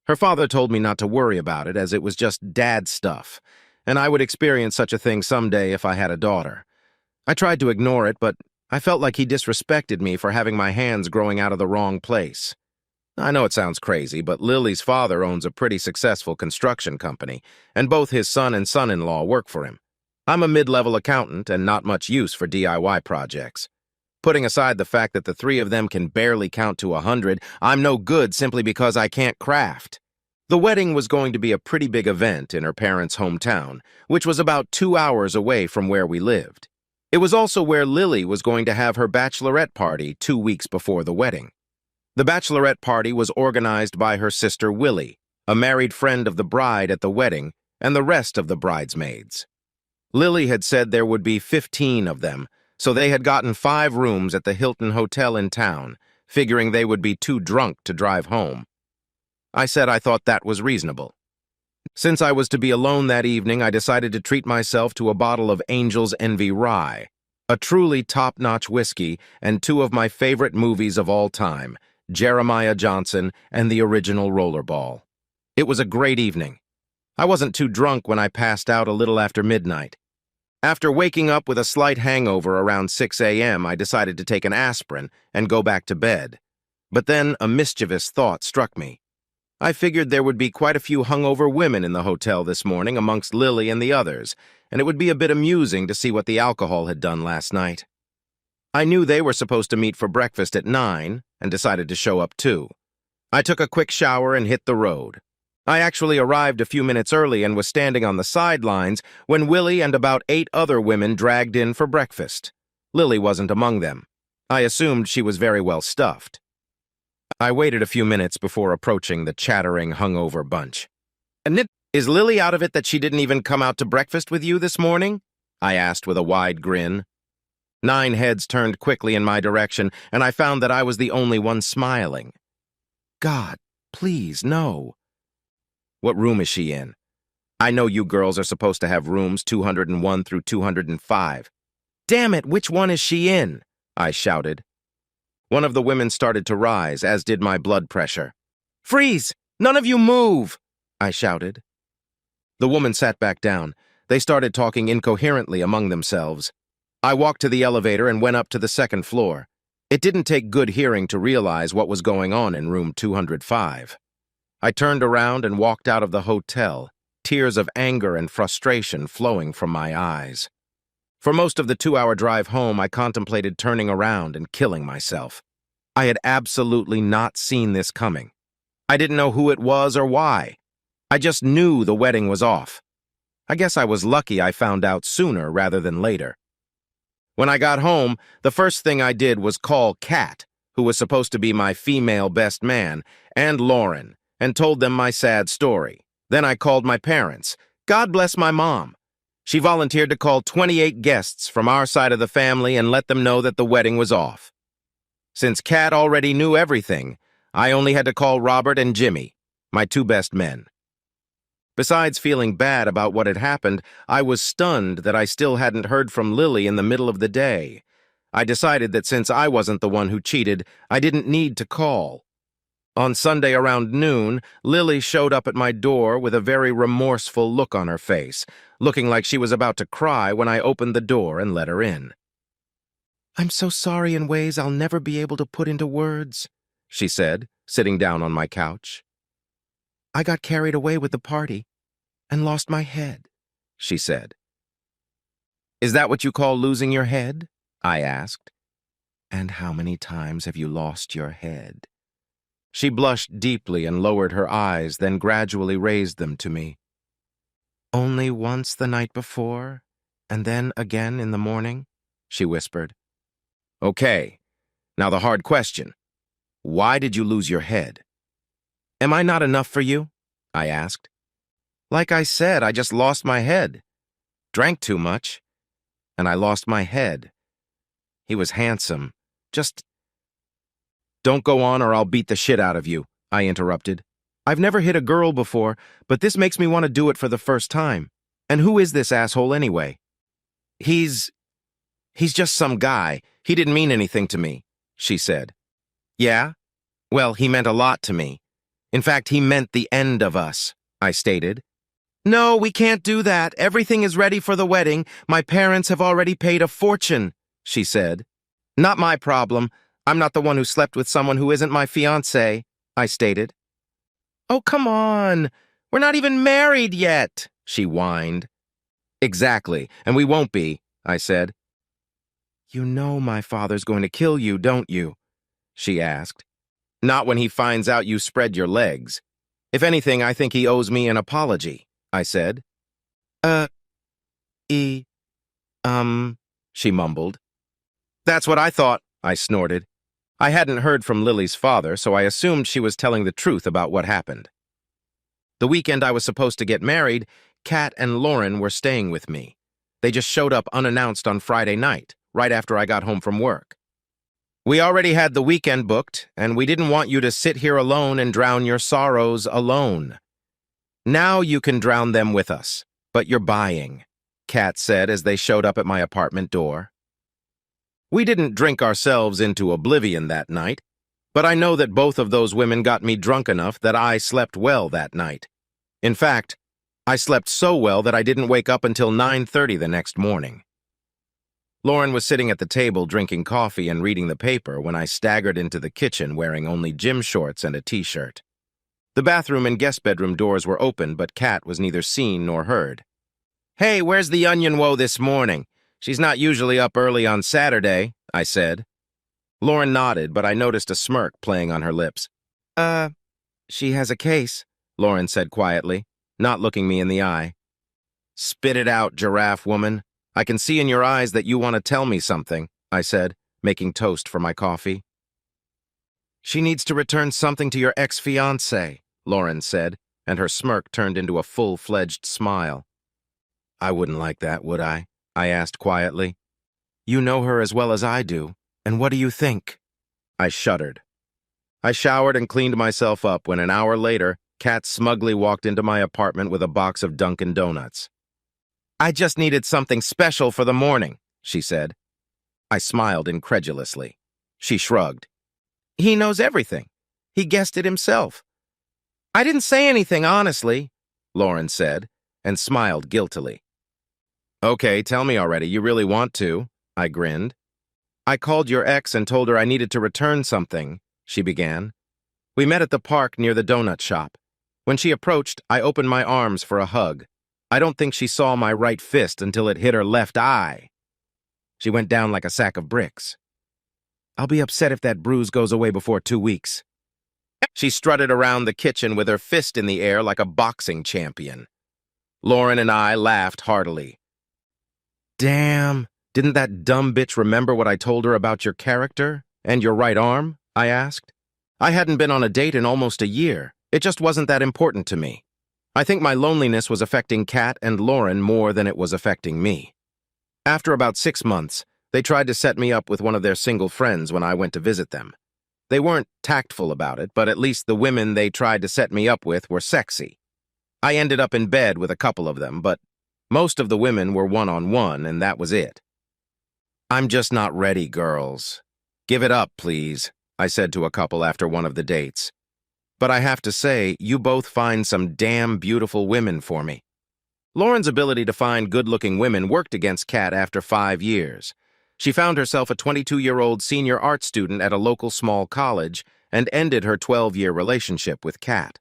Her father told me not to worry about it, as it was just dad stuff, and I would experience such a thing someday if I had a daughter. I tried to ignore it, but I felt like he disrespected me for having my hands growing out of the wrong place. I know it sounds crazy, but Lily's father owns a pretty successful construction company, and both his son and son-in-law work for him. I'm a mid-level accountant and not much use for DIY projects. Putting aside the fact that the three of them can barely count to 100, I'm no good simply because I can't craft. The wedding was going to be a pretty big event in her parents' hometown, which was about 2 hours away from where we lived. It was also where Lily was going to have her bachelorette party 2 weeks before the wedding. The bachelorette party was organized by her sister Willie, a married friend of the bride at the wedding, and the rest of the bridesmaids. Lily had said there would be 15 of them, so they had gotten 5 rooms at the Hilton Hotel in town, figuring they would be too drunk to drive home. I said I thought that was reasonable. Since I was to be alone that evening, I decided to treat myself to a bottle of Angel's Envy Rye, a truly top-notch whiskey, and 2 of my favorite movies of all time, Jeremiah Johnson and the original Rollerball. It was a great evening. I wasn't too drunk when I passed out a little after midnight. After waking up with a slight hangover around 6 a.m., I decided to take an aspirin and go back to bed. But then a mischievous thought struck me. I figured there would be quite a few hungover women in the hotel this morning amongst Lily and the others, and it would be a bit amusing to see what the alcohol had done last night. I knew they were supposed to meet for breakfast at 9 and decided to show up too. I took a quick shower and hit the road. I actually arrived a few minutes early and was standing on the sidelines when Willie and about 8 other women dragged in for breakfast. Lily wasn't among them. I assumed she was very well stuffed. I waited a few minutes before approaching the chattering, hungover bunch. "Is Lily out of it that she didn't even come out to breakfast with you this morning?" I asked with a wide grin. 9 heads turned quickly in my direction, and I found that I was the only one smiling. "God, please, no." "What room is she in? I know you girls are supposed to have rooms 201 through 205. "Damn it, which one is she in?" I shouted. One of the women started to rise, as did my blood pressure. "Freeze! None of you move!" I shouted. The woman sat back down. They started talking incoherently among themselves. I walked to the elevator and went up to the 2nd floor. It didn't take good hearing to realize what was going on in room 205. I turned around and walked out of the hotel, tears of anger and frustration flowing from my eyes. For most of the 2-hour drive home, I contemplated turning around and killing myself. I had absolutely not seen this coming. I didn't know who it was or why. I just knew the wedding was off. I guess I was lucky I found out sooner rather than later. When I got home, the first thing I did was call Kat, who was supposed to be my female best man, and Lauren, and told them my sad story. Then I called my parents. God bless my mom. She volunteered to call 28 guests from our side of the family and let them know that the wedding was off. Since Kat already knew everything, I only had to call Robert and Jimmy, my 2 best men. Besides feeling bad about what had happened, I was stunned that I still hadn't heard from Lily in the middle of the day. I decided that since I wasn't the one who cheated, I didn't need to call. On Sunday around noon, Lily showed up at my door with a very remorseful look on her face, looking like she was about to cry when I opened the door and let her in. "I'm so sorry in ways I'll never be able to put into words," she said, sitting down on my couch. "I got carried away with the party and lost my head," she said. "Is that what you call losing your head?" I asked. "And how many times have you lost your head?" She blushed deeply and lowered her eyes, then gradually raised them to me. "Only once the night before, and then again in the morning," she whispered. "Okay, now the hard question. Why did you lose your head?" "Am I not enough for you?" I asked. "Like I said, I just lost my head. Drank too much, and I lost my head. He was handsome. Just—" "Don't go on or I'll beat the shit out of you," I interrupted. "I've never hit a girl before, but this makes me want to do it for the first time. And who is this asshole anyway?" He's just some guy. He didn't mean anything to me," she said. "Yeah? Well, he meant a lot to me. In fact, he meant the end of us," I stated. "No, we can't do that. Everything is ready for the wedding. My parents have already paid a fortune," she said. Not my problem. I'm not the one who slept with someone who isn't my fiancé, I stated. Oh, come on. We're not even married yet, she whined. Exactly, and we won't be, I said. You know my father's going to kill you, don't you? She asked. Not when he finds out you spread your legs. If anything, I think he owes me an apology, I said. Uh, e, she mumbled. That's what I thought, I snorted. I hadn't heard from Lily's father, so I assumed she was telling the truth about what happened. The weekend I was supposed to get married, Kat and Lauren were staying with me. They just showed up unannounced on Friday night, right after I got home from work. We already had the weekend booked, and we didn't want you to sit here alone and drown your sorrows alone. Now you can drown them with us, but you're buying, Kat said as they showed up at my apartment door. We didn't drink ourselves into oblivion that night, but I know that both of those women got me drunk enough that I slept well that night. In fact, I slept so well that I didn't wake up until 9:30 the next morning. Lauren was sitting at the table drinking coffee and reading the paper when I staggered into the kitchen wearing only gym shorts and a t-shirt. The bathroom and guest bedroom doors were open, but Kat was neither seen nor heard. Hey, where's the onion woe this morning? She's not usually up early on Saturday, I said. Lauren nodded, but I noticed a smirk playing on her lips. She has a case, Lauren said quietly, not looking me in the eye. Spit it out, giraffe woman. I can see in your eyes that you want to tell me something, I said, making toast for my coffee. She needs to return something to your ex-fiancé, Lauren said, and her smirk turned into a full-fledged smile. I wouldn't like that, would I? I asked quietly. You know her as well as I do, and what do you think? I shuddered. I showered and cleaned myself up when an hour later, Kat smugly walked into my apartment with a box of Dunkin' Donuts. I just needed something special for the morning, she said. I smiled incredulously. She shrugged. He knows everything. He guessed it himself. I didn't say anything, honestly, Lauren said, and smiled guiltily. Okay, tell me already, you really want to, I grinned. I called your ex and told her I needed to return something, she began. We met at the park near the donut shop. When she approached, I opened my arms for a hug. I don't think she saw my right fist until it hit her left eye. She went down like a sack of bricks. I'll be upset if that bruise goes away before 2 weeks. She strutted around the kitchen with her fist in the air like a boxing champion. Lauren and I laughed heartily. Damn, didn't that dumb bitch remember what I told her about your character and your right arm? I asked. I hadn't been on a date in almost a year. It just wasn't that important to me. I think my loneliness was affecting Kat and Lauren more than it was affecting me. After about 6 months, they tried to set me up with one of their single friends when I went to visit them. They weren't tactful about it, but at least the women they tried to set me up with were sexy. I ended up in bed with a couple of them, but most of the women were one-on-one, and that was it. I'm just not ready, girls. Give it up, please, I said to a couple after one of the dates. But I have to say, you both find some damn beautiful women for me. Lauren's ability to find good-looking women worked against Kat after 5 years. She found herself a 22-year-old senior art student at a local small college and ended her 12-year relationship with Kat.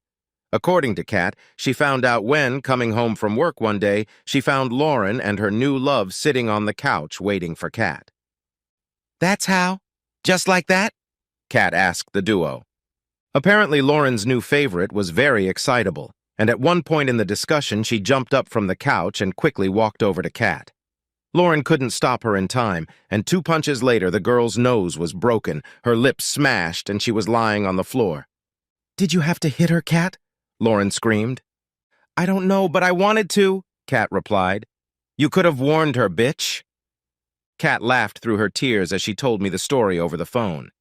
According to Kat, she found out when, coming home from work one day, she found Lauren and her new love sitting on the couch waiting for Kat. That's how? Just like that? Kat asked the duo. Apparently, Lauren's new favorite was very excitable, and at one point in the discussion, she jumped up from the couch and quickly walked over to Kat. Lauren couldn't stop her in time, and 2 punches later, the girl's nose was broken, her lips smashed, and she was lying on the floor. Did you have to hit her, Kat? Lauren screamed. I don't know, but I wanted to, Kat replied. You could have warned her, bitch. Kat laughed through her tears as she told me the story over the phone.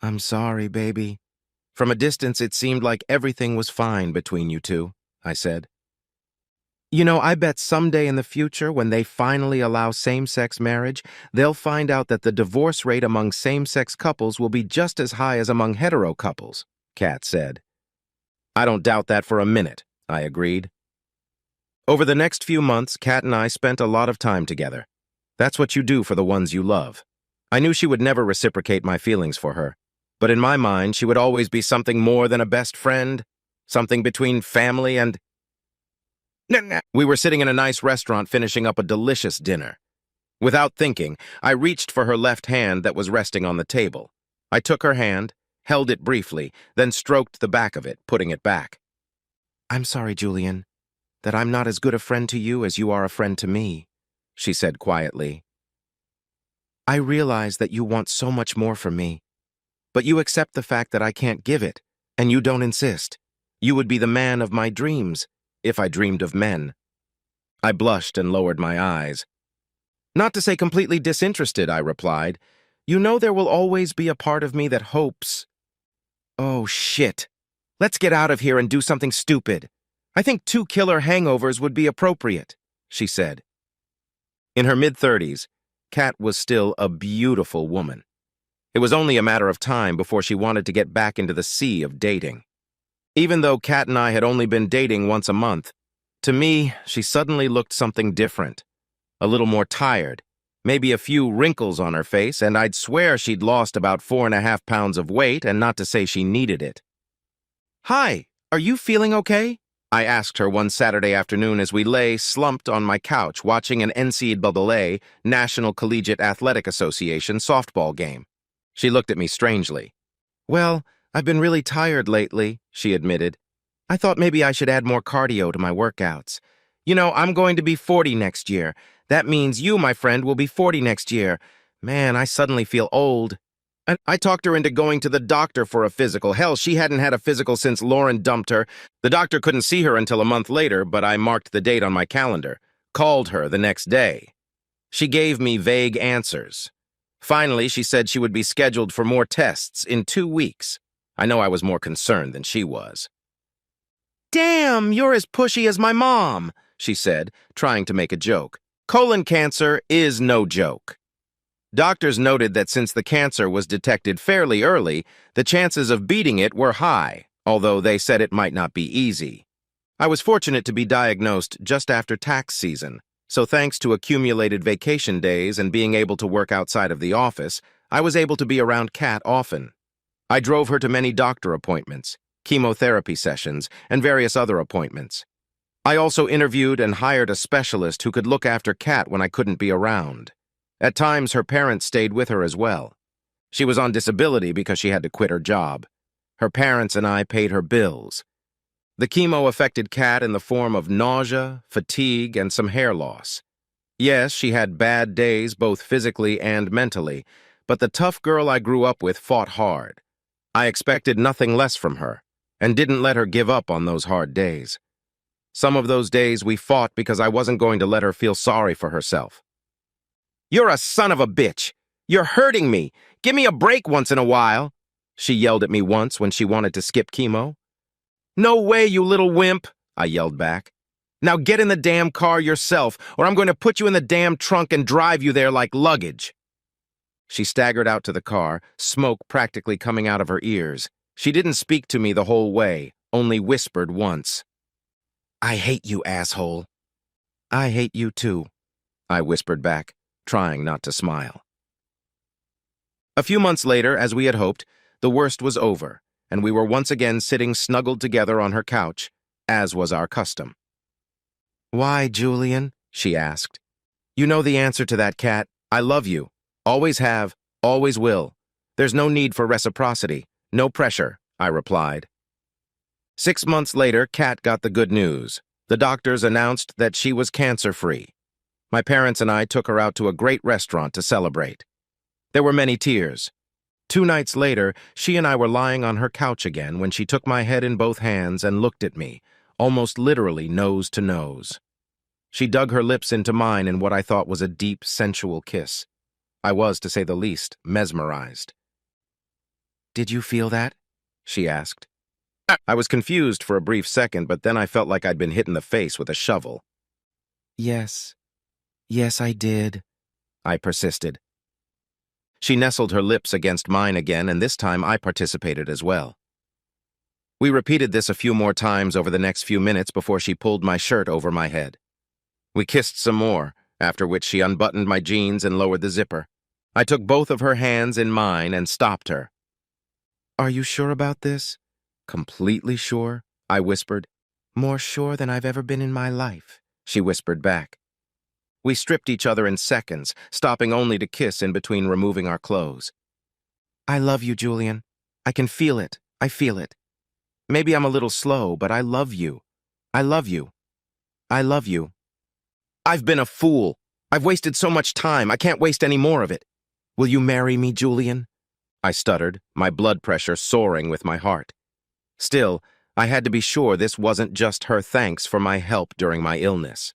I'm sorry, baby. From a distance, it seemed like everything was fine between you two, I said. You know, I bet someday in the future, when they finally allow same-sex marriage, they'll find out that the divorce rate among same-sex couples will be just as high as among hetero couples, Kat said. I don't doubt that for a minute, I agreed. Over the next few months, Kat and I spent a lot of time together. That's what you do for the ones you love. I knew she would never reciprocate my feelings for her, but in my mind, she would always be something more than a best friend, something between family and... We were sitting in a nice restaurant finishing up a delicious dinner. Without thinking, I reached for her left hand that was resting on the table. I took her hand, held it briefly, then stroked the back of it, putting it back. "I'm sorry, Julian, that I'm not as good a friend to you as you are a friend to me," she said quietly. "I realize that you want so much more from me, but you accept the fact that I can't give it, and you don't insist. You would be the man of my dreams, if I dreamed of men." I blushed and lowered my eyes. "Not to say completely disinterested," I replied. "You know there will always be a part of me that hopes..." "Oh, shit. Let's get out of here and do something stupid. I think 2 killer hangovers would be appropriate," she said. In her mid-30s, Kat was still a beautiful woman. It was only a matter of time before she wanted to get back into the sea of dating. Even though Kat and I had only been dating once a month, to me, she suddenly looked something different. A little more tired, maybe a few wrinkles on her face, and I'd swear she'd lost about 4.5 pounds of weight, and not to say she needed it. "Hi, are you feeling okay?" I asked her one Saturday afternoon as we lay slumped on my couch watching an NCAA, National Collegiate Athletic Association, softball game. She looked at me strangely. "Well, I've been really tired lately," she admitted. "I thought maybe I should add more cardio to my workouts. You know, I'm going to be 40 next year. That means you, my friend, will be 40 next year. Man, I suddenly feel old." I talked her into going to the doctor for a physical. Hell, she hadn't had a physical since Lauren dumped her. The doctor couldn't see her until a month later, but I marked the date on my calendar. Called her the next day. She gave me vague answers. Finally, she said she would be scheduled for more tests in 2 weeks. I know I was more concerned than she was. "Damn, you're as pushy as my mom," she said, trying to make a joke. "Colon cancer is no joke." Doctors noted that since the cancer was detected fairly early, the chances of beating it were high, although they said it might not be easy. I was fortunate to be diagnosed just after tax season, so thanks to accumulated vacation days and being able to work outside of the office, I was able to be around Kat often. I drove her to many doctor appointments, chemotherapy sessions, and various other appointments. I also interviewed and hired a specialist who could look after Kat when I couldn't be around. At times, her parents stayed with her as well. She was on disability because she had to quit her job. Her parents and I paid her bills. The chemo affected Kat in the form of nausea, fatigue, and some hair loss. Yes, she had bad days both physically and mentally, but the tough girl I grew up with fought hard. I expected nothing less from her, and didn't let her give up on those hard days. Some of those days we fought because I wasn't going to let her feel sorry for herself. "You're a son of a bitch! You're hurting me! Give me a break once in a while!" she yelled at me once when she wanted to skip chemo. "No way, you little wimp!" I yelled back. "Now get in the damn car yourself, or I'm going to put you in the damn trunk and drive you there like luggage." She staggered out to the car, smoke practically coming out of her ears. She didn't speak to me the whole way, only whispered once. "I hate you, asshole." "I hate you too," I whispered back, trying not to smile. A few months later, as we had hoped, the worst was over, and we were once again sitting snuggled together on her couch, as was our custom. "Why, Julian?" she asked. "You know the answer to that, Kat. I love you. Always have, always will. There's no need for reciprocity. No pressure," I replied. 6 months later, Kat got the good news. The doctors announced that she was cancer-free. My parents and I took her out to a great restaurant to celebrate. There were many tears. 2 nights later, she and I were lying on her couch again when she took my head in both hands and looked at me, almost literally nose to nose. She dug her lips into mine in what I thought was a deep, sensual kiss. I was, to say the least, mesmerized. "Did you feel that?" she asked. I was confused for a brief second, but then I felt like I'd been hit in the face with a shovel. Yes, I did," I persisted. She nestled her lips against mine again, and this time I participated as well. We repeated this a few more times over the next few minutes before she pulled my shirt over my head. We kissed some more, after which she unbuttoned my jeans and lowered the zipper. I took both of her hands in mine and stopped her. "Are you sure about this?" "Completely sure," I whispered. "More sure than I've ever been in my life," she whispered back. We stripped each other in seconds, stopping only to kiss in between removing our clothes. "I love you, Julian. I can feel it. I feel it. Maybe I'm a little slow, but I love you. I love you. I love you. I've been a fool. I've wasted so much time. I can't waste any more of it. Will you marry me, Julian?" I stuttered, my blood pressure soaring with my heart. Still, I had to be sure this wasn't just her thanks for my help during my illness.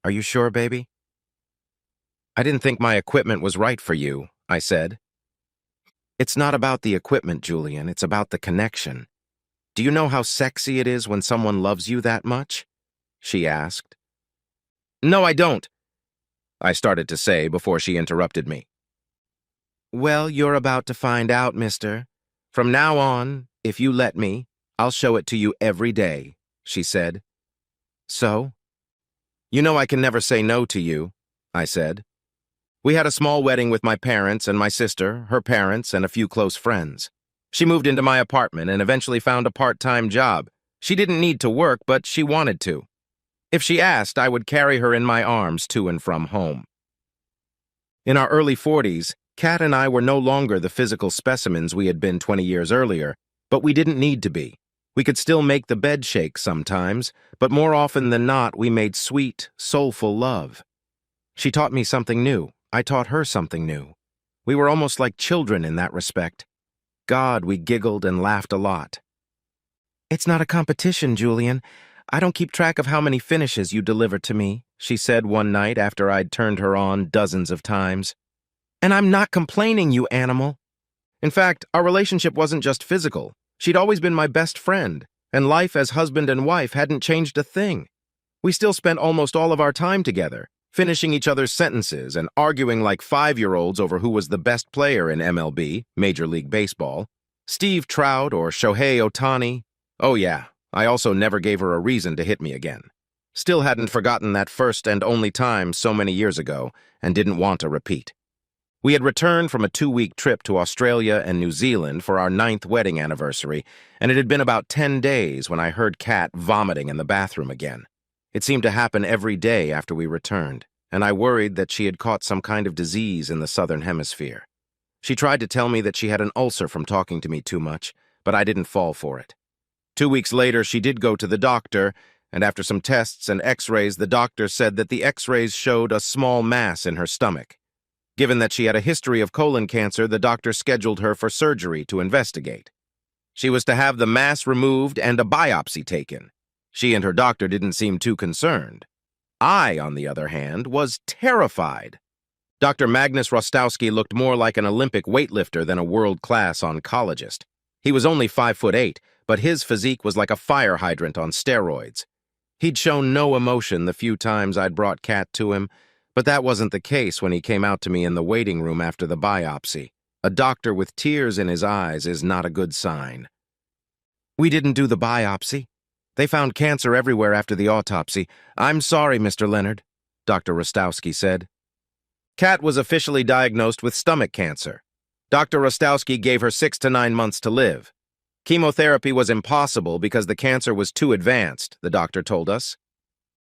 "Are you sure, baby?" "I didn't think my equipment was right for you," I said. "It's not about the equipment, Julian. It's about the connection. Do you know how sexy it is when someone loves you that much?" she asked. "No, I don't," I started to say before she interrupted me. "Well, you're about to find out, mister. From now on, if you let me, I'll show it to you every day," she said. "So?" "You know I can never say no to you," I said. We had a small wedding with my parents and my sister, her parents, and a few close friends. She moved into my apartment and eventually found a part-time job. She didn't need to work, but she wanted to. If she asked, I would carry her in my arms to and from home. In our early 40s, Kat and I were no longer the physical specimens we had been 20 years earlier, but we didn't need to be. We could still make the bed shake sometimes, but more often than not, we made sweet, soulful love. She taught me something new. I taught her something new. We were almost like children in that respect. God, we giggled and laughed a lot. "It's not a competition, Julian. I don't keep track of how many finishes you deliver to me," she said one night after I'd turned her on dozens of times. "And I'm not complaining, you animal." In fact, our relationship wasn't just physical. She'd always been my best friend, and life as husband and wife hadn't changed a thing. We still spent almost all of our time together, finishing each other's sentences and arguing like 5-year-olds over who was the best player in MLB, Major League Baseball, Steve Trout or Shohei Ohtani. Oh yeah, I also never gave her a reason to hit me again. Still hadn't forgotten that first and only time so many years ago, and didn't want a repeat. We had returned from a 2-week trip to Australia and New Zealand for our 9th wedding anniversary, and it had been about 10 days when I heard Kat vomiting in the bathroom again. It seemed to happen every day after we returned, and I worried that she had caught some kind of disease in the southern hemisphere. She tried to tell me that she had an ulcer from talking to me too much, but I didn't fall for it. 2 weeks later, she did go to the doctor, and after some tests and x-rays, the doctor said that the x-rays showed a small mass in her stomach. Given that she had a history of colon cancer, the doctor scheduled her for surgery to investigate. She was to have the mass removed and a biopsy taken. She and her doctor didn't seem too concerned. I, on the other hand, was terrified. Dr. Magnus Rostowski looked more like an Olympic weightlifter than a world-class oncologist. He was only 5'8", but his physique was like a fire hydrant on steroids. He'd shown no emotion the few times I'd brought Kat to him, but that wasn't the case when he came out to me in the waiting room after the biopsy. A doctor with tears in his eyes is not a good sign. "We didn't do the biopsy. They found cancer everywhere after the autopsy. I'm sorry, Mr. Leonard," Dr. Rostowski said. Kat was officially diagnosed with stomach cancer. Dr. Rostowski gave her 6 to 9 months to live. Chemotherapy was impossible because the cancer was too advanced, the doctor told us.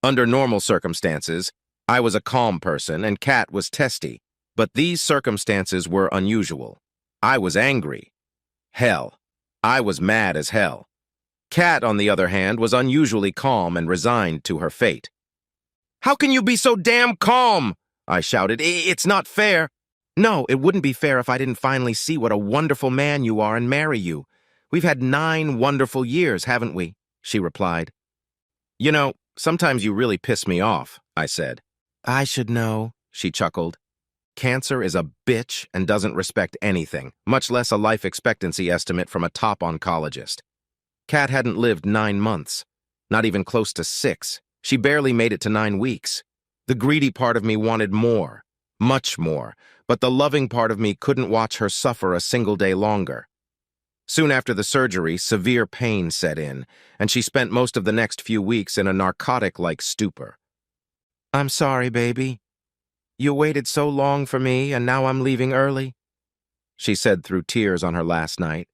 Under normal circumstances, I was a calm person and Kat was testy, but these circumstances were unusual. I was angry. Hell, I was mad as hell. Kat, on the other hand, was unusually calm and resigned to her fate. "How can you be so damn calm?" I shouted. "It's not fair." "No, it wouldn't be fair if I didn't finally see what a wonderful man you are and marry you. We've had 9 wonderful years, haven't we?" she replied. "You know, sometimes you really piss me off," I said. "I should know," she chuckled. "Cancer is a bitch and doesn't respect anything, much less a life expectancy estimate from a top oncologist. Kat hadn't lived 9 months, not even close to 6. She barely made it to 9 weeks. The greedy part of me wanted more, much more, but the loving part of me couldn't watch her suffer a single day longer. Soon after the surgery, severe pain set in, and she spent most of the next few weeks in a narcotic-like stupor. "I'm sorry, baby." You waited so long for me, and now I'm leaving early, she said through tears on her last night.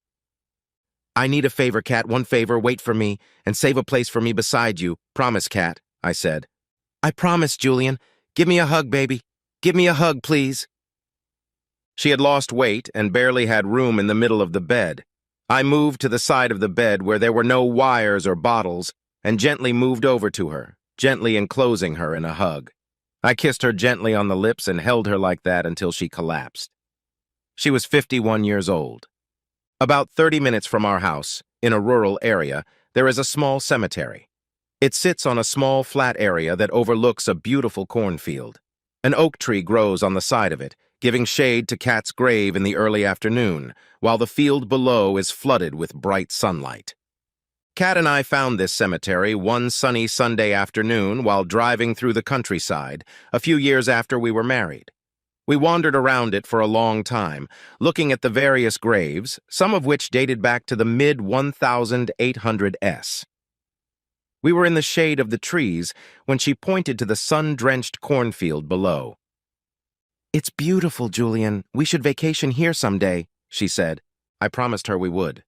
I need a favor, Cat, one favor, wait for me, and save a place for me beside you. Promise, Cat, I said. I promise, Julian. Give me a hug, baby. Give me a hug, please. She had lost weight and barely had room in the middle of the bed. I moved to the side of the bed where there were no wires or bottles and gently moved over to her, gently enclosing her in a hug. I kissed her gently on the lips and held her like that until she collapsed. She was 51 years old. About 30 minutes from our house, in a rural area, there is a small cemetery. It sits on a small flat area that overlooks a beautiful cornfield. An oak tree grows on the side of it, giving shade to Cat's grave in the early afternoon, while the field below is flooded with bright sunlight. Cat and I found this cemetery one sunny Sunday afternoon while driving through the countryside, a few years after we were married. We wandered around it for a long time, looking at the various graves, some of which dated back to the mid-1800s. We were in the shade of the trees when she pointed to the sun-drenched cornfield below. It's beautiful, Julian. We should vacation here someday, she said. I promised her we would.